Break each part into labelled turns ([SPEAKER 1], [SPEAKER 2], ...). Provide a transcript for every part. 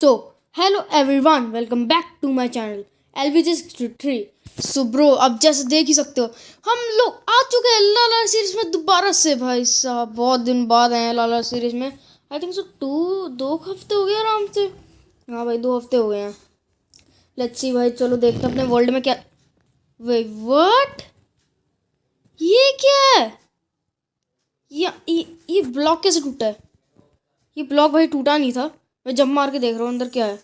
[SPEAKER 1] So, hello everyone, welcome back to my channel LVG63। So bro, अब जैसे देख ही सकते हो हम लोग आ चुके हैं लाला सीरीज में दोबारा से। भाई साहब बहुत दिन बाद आए हैं लाला सीरीज में। आई थिंक सो दो हफ्ते हो गए आराम से। हाँ भाई 2 हफ्ते हो गए हैं। लेट्स सी भाई, चलो देखते हैं अपने वर्ल्ड में क्या। वे व्हाट, ये क्या है? ये ब्लॉक कैसे टूटा है? ये ब्लॉक भाई टूटा नहीं था। मैं जंप मार के देख रहा हूँ अंदर क्या है।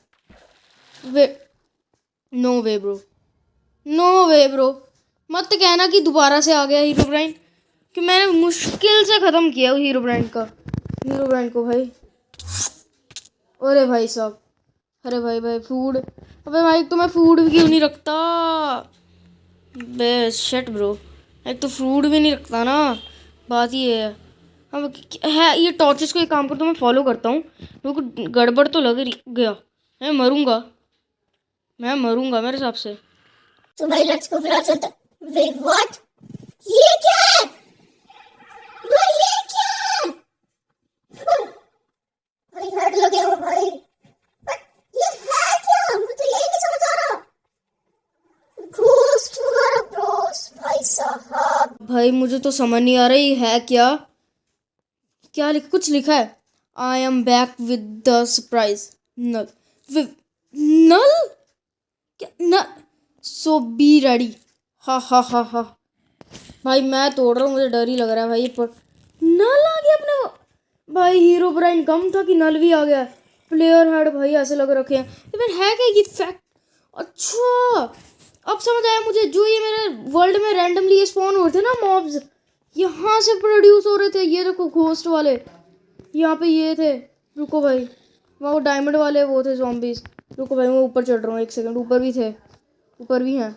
[SPEAKER 1] Way, no way bro, no way bro. मत कहना कि दोबारा से आ गया हीरो ब्रांड, कि मैंने मुश्किल से ख़त्म किया वो हीरो ब्रांड को भाई। अरे भाई साहब, अरे भाई भाई फूड, अबे भाई तो मैं फूड भी क्यों नहीं रखता? बे शिट ब्रो, एक तो फूड भी नहीं रखता ना, बात ये है। अब है ये टॉर्चेस को एक काम करता हूँ, मैं फॉलो करता हूँ। मेरे को गड़बड़ तो लग रही गया, मैं मरूंगा मेरे हिसाब से।
[SPEAKER 2] तो भाई लेट्स गो, फिर आ चलते हैं। वेट व्हाट, ये क्या है भाई? ये क्या है भाई? हेड लगे हो भाई, बट ये है क्या? मुझे तो यही नहीं समझ आ रहा। घोस्ट हमारा ब्रोस भाई साहब।
[SPEAKER 1] भाई मुझे तो समझ नहीं आ रही है क्या क्या कुछ लिखा है। I am back with the surprise null. Null क्या? न सो बी रेडी। हा हा हा हा। भाई मैं तोड़ रहा हूँ, मुझे डर ही लग रहा है भाई। पर नल आ गया अपने को। भाई हीरो ब्राइन कम था कि नल भी आ गया। प्लेयर हेड भाई ऐसे लग रखे हैं। ये फिर है क्या ये फैक्ट? अच्छा, अब समझ आया मुझे। जो ये मेरे वर्ल्ड में रैंडमली स्पॉन हो रहे थे ना मॉब्स, यहाँ से प्रोड्यूस हो रहे थे। ये देखो घोस्ट वाले यहाँ पे ये थे। रुको भाई, वहाँ वो डायमंड वाले वो थे zombies। रुको भाई मैं ऊपर चढ़ रहा हूँ, एक सेकंड। ऊपर भी थे, ऊपर भी हैं।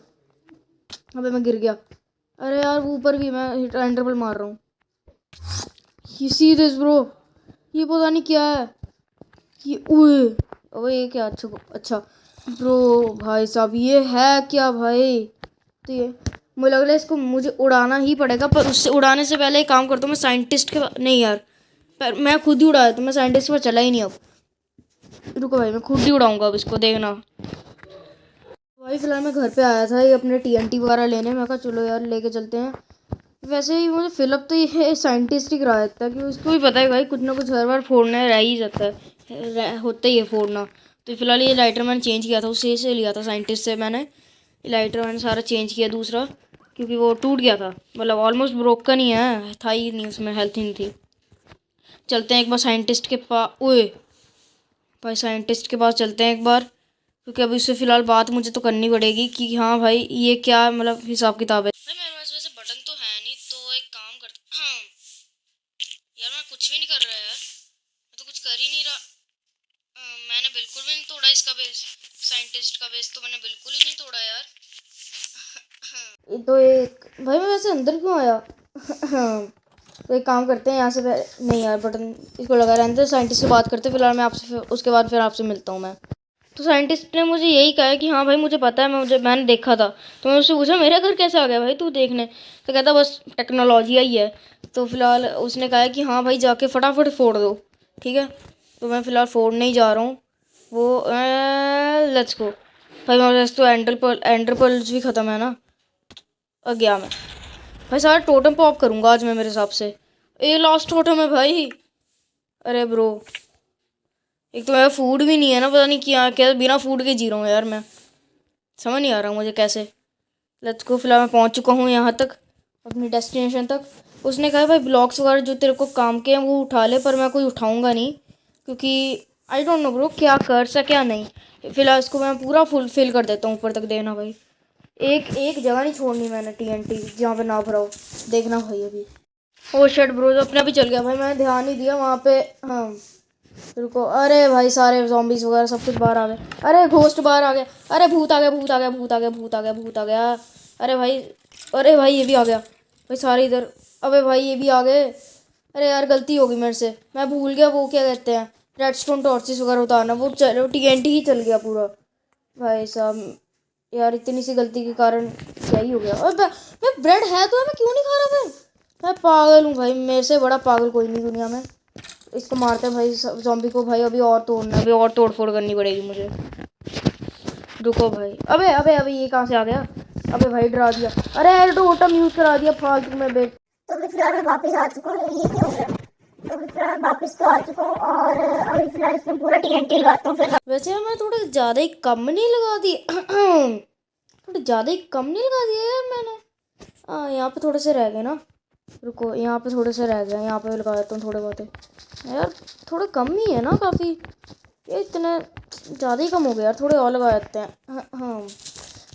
[SPEAKER 1] अबे मैं गिर गया। अरे यार वो ऊपर भी, मैं एंडरबल मार रहा हूँ। ये सी दिस ब्रो, ये पता नहीं क्या है ये। ओए ओए ये क्या? अच्छा अच्छा ब्रो, भाई साहब ये है क्या भाई? तो ये मुझे लग रहा है इसको मुझे उड़ाना ही पड़ेगा। पर उससे उड़ाने से पहले एक काम करता हूँ, मैं साइंटिस्ट के नहीं यार, पर मैं खुद ही उड़ाया तो मैं साइंटिस्ट पर चला ही नहीं अब। रुको भाई मैं खुद ही उड़ाऊंगा अब इसको, देखना। भाई फिलहाल मैं घर पे आया था ये अपने टीएनटी वगैरह लेने। मैं कहा चलो यार लेके चलते हैं। वैसे ही मुझे फिलअप तो ये साइंटिस्ट ही करा देता है, कि उसको भी पता है भाई कुछ ना कुछ हर बार फोड़ना रह ही जाता है, होता ही है फोड़ना। तो फिलहाल ये लाइटर मैंने चेंज किया था, उससे से लिया था साइंटिस्ट से मैंने। लाइटर मैंने सारा चेंज किया दूसरा, क्योंकि वो टूट गया था। मतलब ऑलमोस्ट ब्रोकन ही है, था ही नहीं उसमें, हेल्थ ही नहीं थी। चलते हैं एक बार साइंटिस्ट के पास। ओए भाई साइंटिस्ट के पास चलते हैं एक बार, क्योंकि अभी उससे फ़िलहाल बात मुझे तो करनी पड़ेगी कि हाँ भाई ये क्या मतलब हिसाब किताब है। भाई मेरे पास वैसे बटन तो है नहीं, तो एक काम करते। हाँ यार मैं कुछ भी नहीं कर रहा यार, मैं तो कुछ कर ही नहीं रहा। मैंने बिल्कुल भी नहीं तोड़ा इसका बेस, साइंटिस्ट का बेस तो मैंने बिल्कुल ही नहीं तोड़ा यार। तो एक भाई मैं वैसे अंदर क्यों आया? तो एक काम करते हैं यहाँ से नहीं यार बटन इसको लगा रहने दो, साइंटिस्ट से बात करते हैं फिलहाल। मैं आपसे उसके बाद फिर आपसे मिलता हूँ मैं। तो साइंटिस्ट ने मुझे यही कहा है कि हाँ भाई मुझे पता है, मैंने देखा था। तो मैं उससे पूछा मेरा घर कैसे आ गया भाई तू देखने? तो कहता बस टेक्नोलॉजी ही है। तो फिलहाल उसने कहा है कि हाँ भाई जाके फटाफट फोड़ दो, ठीक है। तो मैं फ़िलहाल फोड़ने ही जा रहा हूँ वो। लेट्स गो भाई। मेरे पास तो एंडर पर्ल्स भी ख़त्म है ना। गया मैं भाई, सारा टोटम पॉप करूँगा आज मैं मेरे हिसाब से। ये लास्ट टोटम है भाई। अरे ब्रो एक तो मेरा फूड भी नहीं है ना, पता नहीं क्या क्या बिना फूड के जी रहा हूँ यार मैं, समझ नहीं आ रहा मुझे कैसे। लेट्स गो, फिलहाल मैं पहुँच चुका हूँ यहाँ तक, अपनी डेस्टिनेशन तक। उसने कहा भाई ब्लॉक्स वगैरह जो तेरे को काम के हैं वो उठा ले, पर मैं कोई उठाऊँगा नहीं, क्योंकि आई डोंट नो ब्रो क्या कर सके क्या नहीं। फिलहाल इसको मैं पूरा फिल कर देता हूँ ऊपर तक, देना भाई। एक एक जगह नहीं छोड़नी मैंने टीएनटी जहाँ पे ना भरा हो, देखना भाई अभी। ओ शट ब्रो, जो अपने भी चल गया भाई, मैंने ध्यान नहीं दिया वहाँ पे। हाँ रुको, अरे भाई सारे zombies वगैरह सब कुछ बाहर आ गए। अरे घोस्ट बाहर आ गया। अरे भूत आ गया, भूत आ गया, भूत आ गया, भूत आ गया, भूत आ गया। अरे भाई, अरे भाई ये भी आ गया भाई, सारे इधर। अबे भाई ये भी आ गए। अरे यार गलती होगी मेरे से, मैं भूल गया वो क्या कहते हैं रेडस्टोन टॉर्चेस वगैरह उतारना। वो चलो टीएनटी ही चल गया पूरा भाई साहब। यार इतनी सी गलती के कारण क्या ही हो गया। और मैं ब्रेड है तो मैं क्यों नहीं खा रहा? मैं पागल हूँ भाई, मेरे से बड़ा पागल कोई नहीं दुनिया में। इसको मारते हैं भाई ज़ॉम्बी को। भाई अभी और तोड़ना है, अभी और तोड़ फोड़ करनी पड़ेगी मुझे। रुको भाई। अबे अबे अबे ये कहाँ से आ गया? अबे भाई डरा दिया। अरे टोटम यूज़ करा दिया फालतू में बेट।
[SPEAKER 2] तो मैं फिलहाल मैं वापस आ चुका हूँ। ये क्या हो रहा है? तो मैं फिलहाल वापस तो आ चुका हूँ और अभी फिलहाल इसमें पूरा TNT लगाता हूँ फिर।
[SPEAKER 1] वैसे मैं थोड़े ज़्यादा ही कम नहीं लगा दिए थोड़े ज़्यादा ही कम नहीं लगा दिए यार मैंने। हाँ यहाँ पे थोड़े से रह गए ना। रुको यहाँ पे थोड़े से रह गए, यहाँ पे लगा देता हूँ थोड़े बहुत यार। थोड़े कम ही है ना काफ़ी, ये इतने ज़्यादा ही कम हो गया यार। थोड़े और लगा देते हैं। हाँ हाँ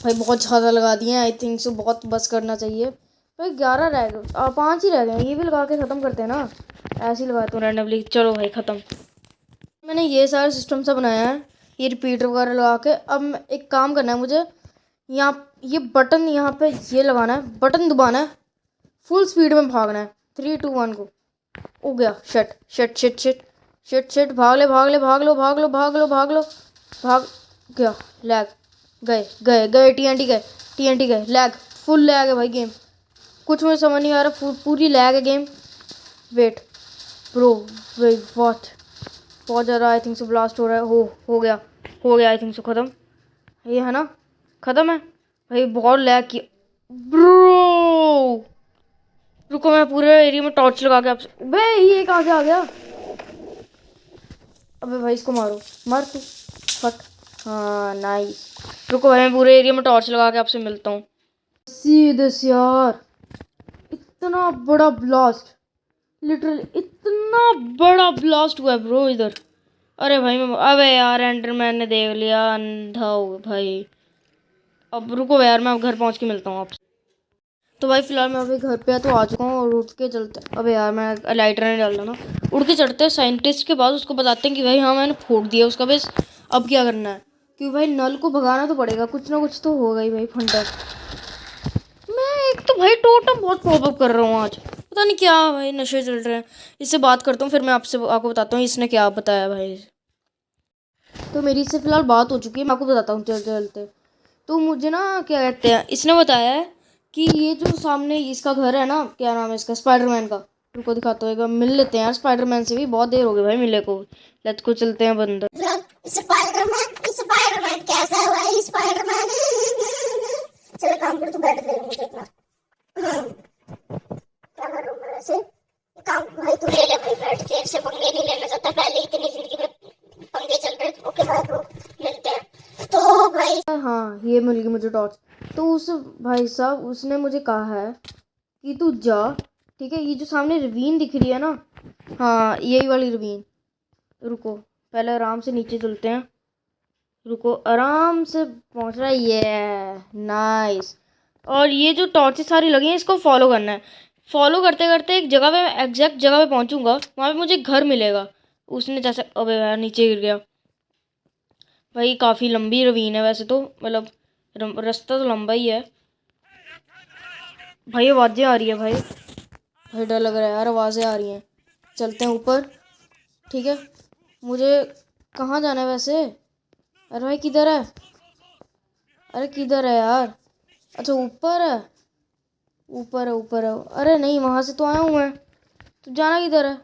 [SPEAKER 1] भाई बहुत ज़्यादा लगा दिए हैं। आई थिंक सो बहुत बस करना चाहिए भाई। 11 रह गए, 5 ही रह गए। ये भी लगा के ख़त्म करते हैं ना, ऐसे ही लगाता हूँ रैंडमली। चलो भाई ख़त्म। मैंने ये सारा सिस्टम सा बनाया है, ये रिपीटर वगैरह लगा के। अब एक काम करना है मुझे, यहाँ ये बटन यहाँ पे ये लगाना है, बटन दबाना है, फुल स्पीड में भागना है। 3 2 1 को हो गया। Shut shut shut shut shut shut भाग ले भाग ले भाग लो भाग लो भाग लो भाग लो भाग गया। लैग गए गए गए TNT गए, TNT गए। लैग फुल लैग है भाई गेम, कुछ मुझे समझ नहीं आ रहा। पूरी लैग है game. Wait bro, wait what, बहुत ज़्यादा आई थिंक सो ब्लास्ट हो रहा है। हो गया हो गया आई थिंक सो ख़त्म। ये है ना, ख़त्म है भाई। बहुत लैग किया ब्रो। रुको मैं पूरे एरिया में टॉर्च लगा के आपसे। बे ये कहाँ से आ गया? अबे भाई इसको मारो, मार तू फट। हाँ नाइस। रुको भाई मैं पूरे एरिया में टॉर्च लगा के आपसे मिलता हूँ सीधे से यार। इतना बड़ा ब्लास्ट, लिटरली इतना बड़ा ब्लास्ट हुआ है ब्रो इधर। अरे भाई मैं, अबे यार एंडरमैन ने देख लिया, अंधा हो भाई। अब रुको यार मैं अब घर पहुँच के मिलता हूँ आपसे। तो भाई फिलहाल मैं अभी घर पे तो आ चुका हूँ और उठ के चलते। अबे यार मैं लाइटर नहीं डाल ना। उड़ के चढ़ते हैं साइंटिस्ट के पास, उसको बताते हैं कि भाई हाँ मैंने फोड़ दिया उसका बेस, अब क्या करना है। क्योंकि भाई नल को भगाना तो पड़ेगा, कुछ ना कुछ तो होगा ही भाई फंडर। मैं एक तो भाई टोटम बहुत पॉपअप कर रहा हूँ आज, पता नहीं क्या भाई नशे चल रहे हैं। इससे बात करता हूँ फिर मैं आपको बताता हूँ इसने क्या बताया भाई। तो मेरी इससे फिलहाल बात हो चुकी है, मैं आपको बताता हूँ चलते चलते। तो मुझे ना क्या कहते हैं, इसने बताया है कि ये जो सामने इसका घर है ना, क्या नाम है इसका, स्पाइडरमैन का। रुको दिखाता हूँ, मिल लेते हैं यार स्पाइडरमैन से भी, बहुत देर हो गई भाई मिले को। लेट्स को चलते हैं बंदर।
[SPEAKER 2] स्पाइडरमैन कैसा है भाई? स्पाइडरमैन चलो काम कर, तू बैठ दे मुझे इतना। क्या करूं मैं वैसे? काम भाई तू ले ले भाई, बैठ। तेरे से पंगे नहीं लेना चाहता, पहले इतनी जिंदगी में पंगे चल रहे। ओके भाई ब्रो, मिलते हैं। तो भाई
[SPEAKER 1] हाँ ये मिल गई मुझे टॉर्च। तो उस भाई साहब उसने मुझे कहा है कि तू जा, ठीक है। ये जो सामने रवीन दिख रही है ना, हाँ यही वाली रवीन। रुको पहले आराम से नीचे चलते हैं। रुको आराम से पहुंच रहा है ये, नाइस। और ये जो टॉर्चेस सारी लगी हैं इसको फॉलो करना है। फॉलो करते करते एक जगह पे, एग्जैक्ट जगह पे पहुंचूंगा, वहाँ पे मुझे घर मिलेगा। उसने जैसे, अबे यार नीचे गिर गया भाई। काफ़ी लंबी रवीन है वैसे तो, मतलब रास्ता तो लंबा ही है भाई। आवाज़ें आ रही है भाई, भाई डर लग रहा है यार, आवाज़ें आ रही हैं। चलते हैं ऊपर, ठीक है। मुझे कहाँ जाना है वैसे? अरे भाई किधर है? अरे किधर है यार? अच्छा ऊपर है, ऊपर है ऊपर है। अरे नहीं वहाँ से तो आया हूँ मैं, तो जाना किधर है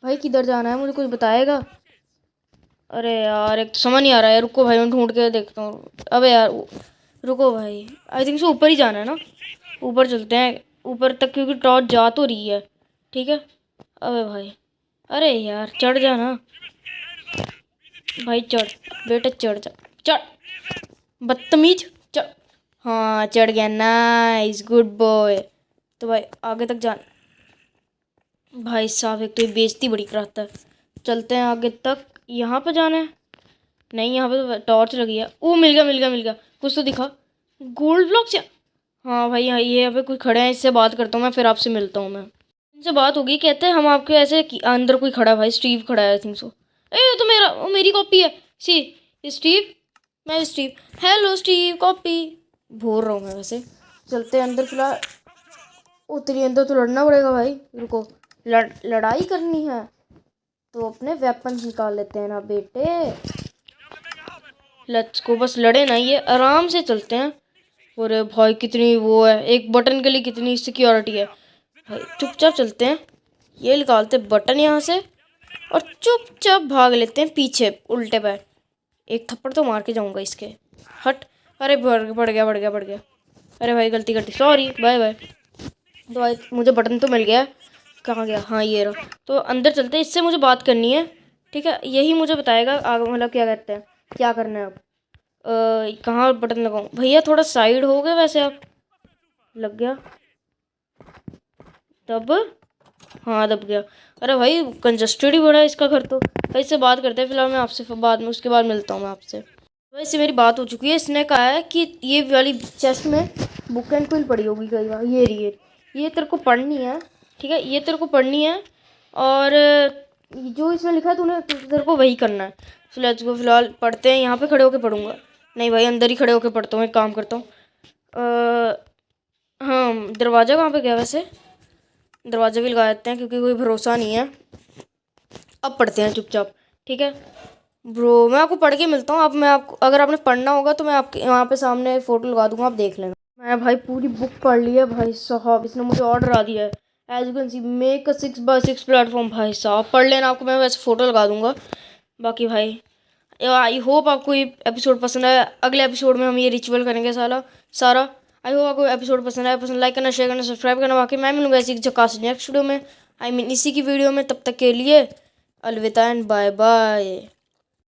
[SPEAKER 1] भाई? किधर जाना है मुझे कुछ बताएगा? अरे यार एक तो समझ नहीं आ रहा है। रुको भाई मैं ढूंढ के देखता हूँ। अबे यार रुको भाई, आई थिंक सो ऊपर ही जाना है ना। ऊपर चलते हैं ऊपर तक, क्योंकि टॉर्च जा तो रही है, ठीक है। अबे भाई, अरे यार चढ़ जा ना भाई, चढ़ बेटा चढ़ जा, चढ़ बदतमीज, चढ़। हाँ चढ़ गया, नाइस गुड बॉय। तो भाई आगे तक जा। भाई साहब एक तो ये बेइज्जती बड़ी कराता है। चलते हैं आगे तक। यहाँ पे जाना है? नहीं यहाँ पे तो टॉर्च लगी है। ओ मिल गया मिल गया मिल गया, कुछ तो दिखा। गोल्ड ब्लॉक से, हाँ भाई हाँ ये यहाँ पे कोई खड़े हैं, इससे बात करता हूँ मैं, फिर आपसे मिलता हूँ मैं। इनसे बात होगी, कहते हैं हम आपके ऐसे अंदर कोई खड़ा है भाई, स्टीव खड़ा है आई थिंक सो। ए तो मेरी कॉपी है सी स्टीव, मैं स्टीव। हेलो स्टीव, कॉपी भूल रहा हूँ मैं वैसे। चलते हैं अंदर फिलहाल। उतरी अंदर तो लड़ना पड़ेगा भाई। रुको लड़ाई करनी है तो अपने वेपन निकाल लेते हैं ना बेटे। लेट्स को, बस लड़े ना, ये आराम से चलते हैं। अरे भाई कितनी वो है, एक बटन के लिए कितनी सिक्योरिटी है भाई। चुपचाप चलते हैं, ये निकालते बटन यहाँ से और चुपचाप भाग लेते हैं पीछे उल्टे पैर। एक थप्पड़ तो मार के जाऊंगा इसके। हट। अरे बढ़ गया। अरे भाई गलती करती, सॉरी, बाय बाय। तो भाई मुझे बटन तो मिल गया। कहाँ गया? हाँ ये रहा। तो अंदर चलते हैं, इससे मुझे बात करनी है। ठीक है, यही मुझे बताएगा आगे, मतलब क्या कहते हैं, क्या करना है अब। कहाँ बटन लगाऊं भैया? थोड़ा साइड हो गए वैसे आप। लग गया। तब हाँ दब गया। अरे भाई कंजस्टेड ही बड़ा है इसका घर। तो भाई इससे बात करते हैं फिलहाल, मैं आपसे बाद में, उसके बाद मिलता हूँ मैं आपसे। वैसे मेरी बात हो चुकी है। इसने कहा है कि ये वाली चेस्ट में बुक एंड क्विल पड़ी होगी कई बार। ये तेरे को पढ़नी है। ठीक है, ये तेरे को पढ़नी है और जो इसमें लिखा है तूने, तेरे को वही करना है। तो लेट्स गो। फिलहाल पढ़ते हैं। यहाँ पे खड़े होके पढ़ूंगा। नहीं भाई, अंदर ही खड़े होके पढ़ता हूँ। एक काम करता हूँ। हाँ, दरवाज़ा कहाँ पे गया वैसे? दरवाज़ा भी लगा देते हैं क्योंकि कोई भरोसा नहीं है। अब पढ़ते हैं चुपचाप। ठीक है ब्रो, मैं आपको पढ़ के मिलता हूँ। अब मैं आपको, अगर आपने पढ़ना होगा तो मैं आपके वहाँ पे सामने फ़ोटो लगा दूंगा, आप देख लेना। मैं भाई पूरी बुक पढ़ ली है भाई साहब। इसने मुझे ऑर्डर आ दिया है। As you can see, make a 6x6 platform. भाई साहब पढ़ लेना, आपको मैं वैसे फ़ोटो लगा दूंगा। बाकी भाई आई होप आपको ये एपिसोड पसंद आया। अगले एपिसोड में हम ये रिचुअल करेंगे सारा। आई होप आपको एपिसोड पसंद आया। पसंद लाइक करना, शेयर करना, सब्सक्राइब करना। बाकी मैं मिलूंगा ऐसी झकास नेक्स्ट वीडियो में, आई मीन इसी की वीडियो में। तब तक के लिए अलविदा एंड बाय बाय।